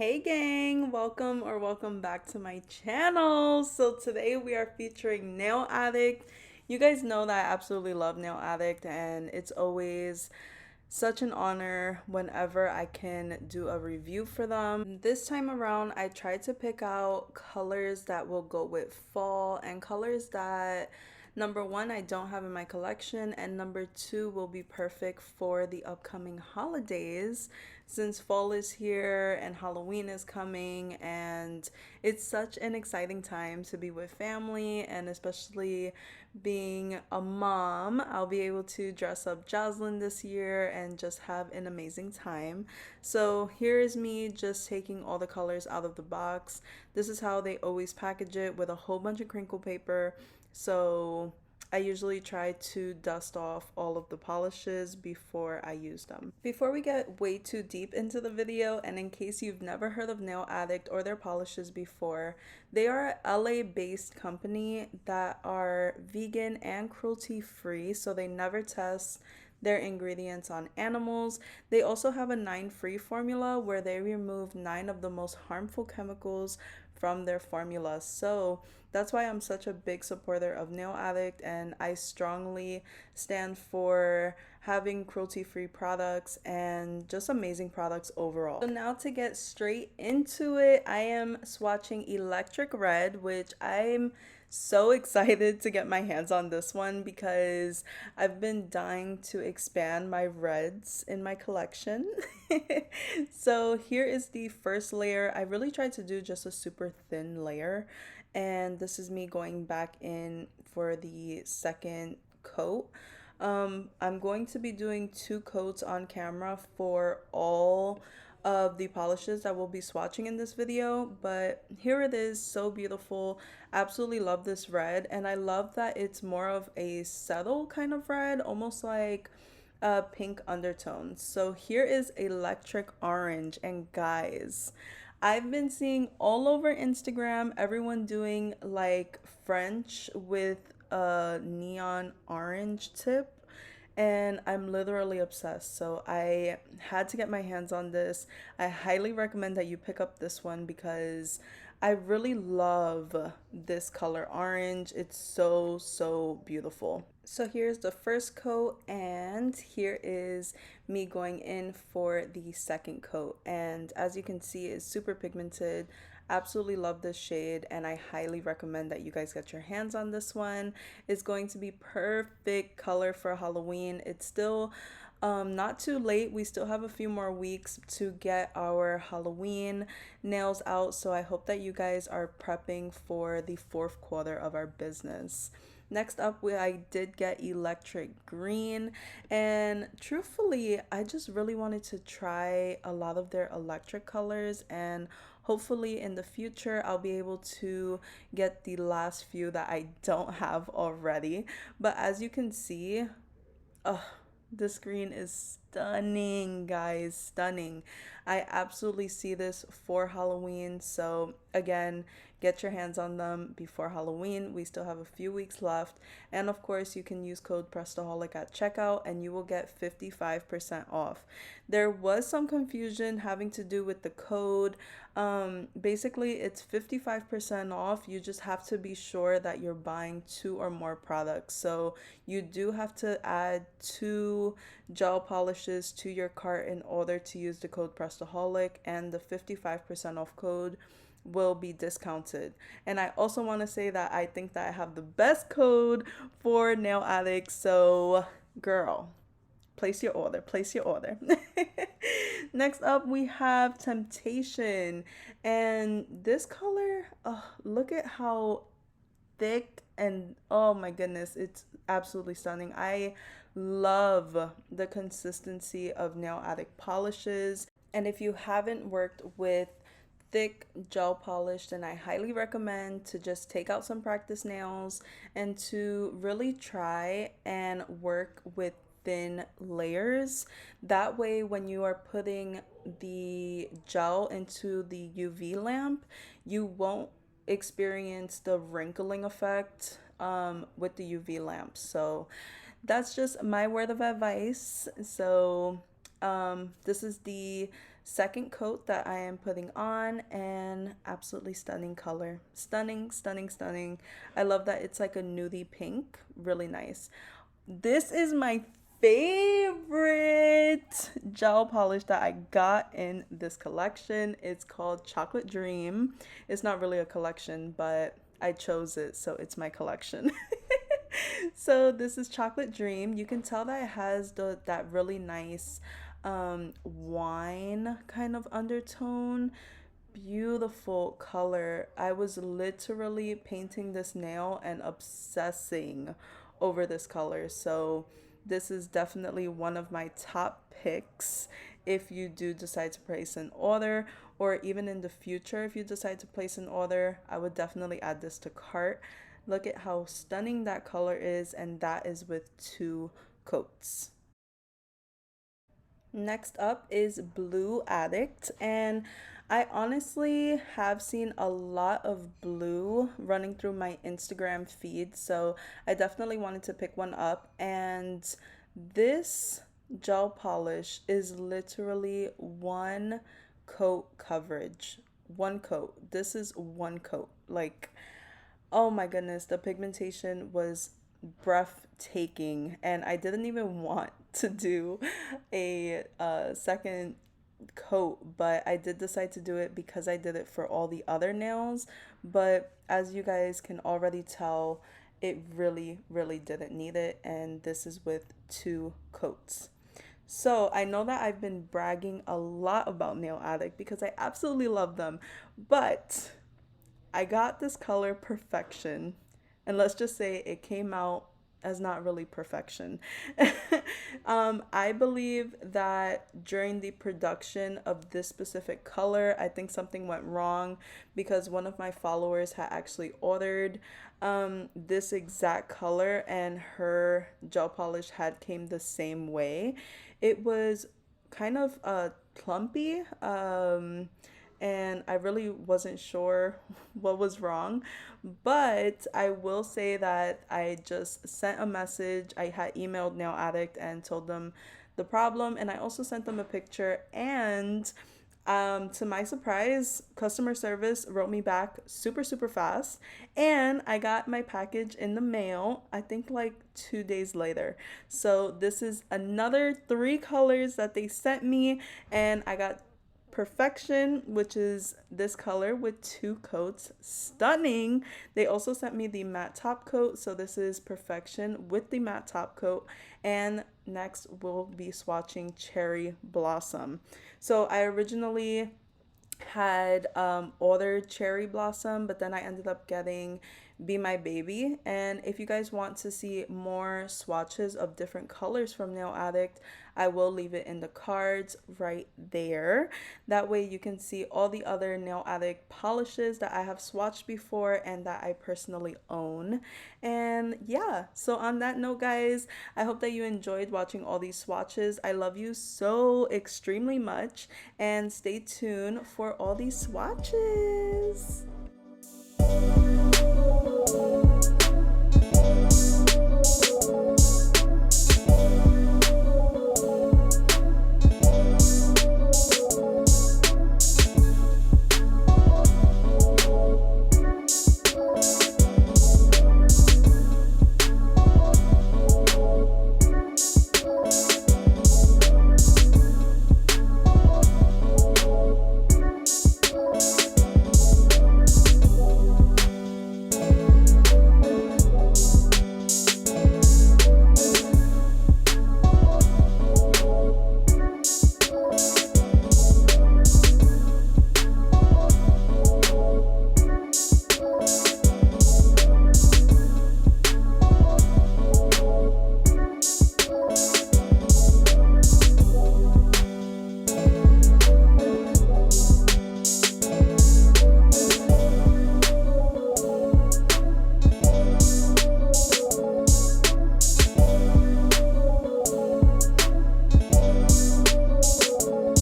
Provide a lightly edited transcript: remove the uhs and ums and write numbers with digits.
Hey gang, welcome back to my channel. So today we are featuring Nail Addict. You guys know that I absolutely love Nail Addict, and it's always such an honor whenever I can do a review for them. This time around, I tried to pick out colors that will go with fall and colors that number one, I don't have in my collection, and number two, will be perfect for the upcoming holidays since fall is here and Halloween is coming, and it's such an exciting time to be with family, and especially being a mom, I'll be able to dress up Jocelyn this year and just have an amazing time. So here is me just taking all the colors out of the box. This is how they always package it, with a whole bunch of crinkle paper. So I usually try to dust off all of the polishes before I use them. Before we get way too deep into the video, and in case you've never heard of Nail Addict or their polishes before, they are a LA based company that are vegan and cruelty free, so they never test their ingredients on animals. They also have a 9 free formula where they remove 9 of the most harmful chemicals from their formula. So that's why I'm such a big supporter of Nail Addict, and I strongly stand for having cruelty free products and just amazing products overall. So now to get straight into it, I am swatching Electric Red, which I'm so excited to get my hands on this one because I've been dying to expand my reds in my collection. So here is the first layer. I really tried to do just a super thin layer, and this is me going back in for the second coat. I'm going to be doing 2 coats on camera for all of the polishes that we'll be swatching in this video, but here it is, so beautiful. Absolutely love this red, and I love that it's more of a subtle kind of red, almost like a pink undertone. So here is Electric Orange, and guys, I've been seeing all over Instagram everyone doing like French with a neon orange tip, and I'm literally obsessed. So I had to get my hands on this. I highly recommend that you pick up this one because I really love this color orange. It's so beautiful. So here's the first coat, and here is me going in for the second coat. And as you can see, it's super pigmented. Absolutely love this shade, and I highly recommend that you guys get your hands on this one. It's going to be perfect color for Halloween. It's still not too late. We still have a few more weeks to get our Halloween nails out, so I hope that you guys are prepping for the fourth quarter of our business. Next up, I did get Electric Green, and truthfully, I just really wanted to try a lot of their electric colors, and hopefully in the future I'll be able to get the last few that I don't have already. But as you can see, oh, this green is stunning, guys, stunning. I absolutely see this for Halloween. So again, get your hands on them before Halloween. We still have a few weeks left. And of course, you can use code Prestaholic at checkout and you will get 55% off. There was some confusion having to do with the code. Basically, it's 55% off. You just have to be sure that you're buying 2 or more products. So you do have to add 2 gel polishes to your cart in order to use the code Prestaholic, and the 55% off code will be discounted. And I also want to say that I think that I have the best code for nail addicts. So girl, place your order, place your order. Next up, we have Temptation, and this color, oh, look at how thick, and oh my goodness, it's absolutely stunning. I love the consistency of Nail Addict polishes, and if you haven't worked with thick gel polish, then I highly recommend to just take out some practice nails and to really try and work with thin layers. That way, when you are putting the gel into the UV lamp, you won't experience the wrinkling effect with the UV lamps. So that's just my word of advice. So this is the second coat that I am putting on, and absolutely stunning color. Stunning, stunning, stunning. I love that it's like a nudie pink. Really nice. This is my favorite gel polish that I got in this collection. It's called Chocolate Dream. It's not really a collection, but I chose it, so it's my collection. So this is Chocolate Dream. You can tell that it has that really nice wine kind of undertone. Beautiful color. I was literally painting this nail and obsessing over this color. So this is definitely one of my top picks if you do decide to place an order, or even in the future if you decide to place an order. I would definitely add this to cart. Look at how stunning that color is, and that is with 2 coats. Next up is Blue Addict, and I honestly have seen a lot of blue running through my Instagram feed, so I definitely wanted to pick one up. And this gel polish is literally 1 coat coverage. 1 coat. This is 1 coat. Like, oh my goodness, the pigmentation was breathtaking, and I didn't even want to do a second coat, but I did decide to do it because I did it for all the other nails. But as you guys can already tell, it really, really didn't need it, and this is with 2 coats. So I know that I've been bragging a lot about Nail Addict because I absolutely love them, but I got this color Perfection, and let's just say it came out as not really perfection. I believe that during the production of this specific color, I think something went wrong because one of my followers had actually ordered this exact color, and her gel polish had came the same way. It was kind of clumpy. And I really wasn't sure what was wrong. But I will say that I just sent a message. I had emailed Nail Addict and told them the problem, and I also sent them a picture. And to my surprise, customer service wrote me back super, super fast. And I got my package in the mail, I think like 2 days later. So this is another 3 colors that they sent me, and I got Perfection, which is this color with 2 coats. Stunning. They also sent me the matte top coat. So this is Perfection with the matte top coat. And next we'll be swatching Cherry Blossom. So I originally had ordered Cherry Blossom, but then I ended up getting Be My Baby. And if you guys want to see more swatches of different colors from Nail Addict, I will leave it in the cards right there. That way you can see all the other Nail Addict polishes that I have swatched before and that I personally own. And yeah, so on that note, guys, I hope that you enjoyed watching all these swatches. I love you so extremely much, and stay tuned for all these swatches.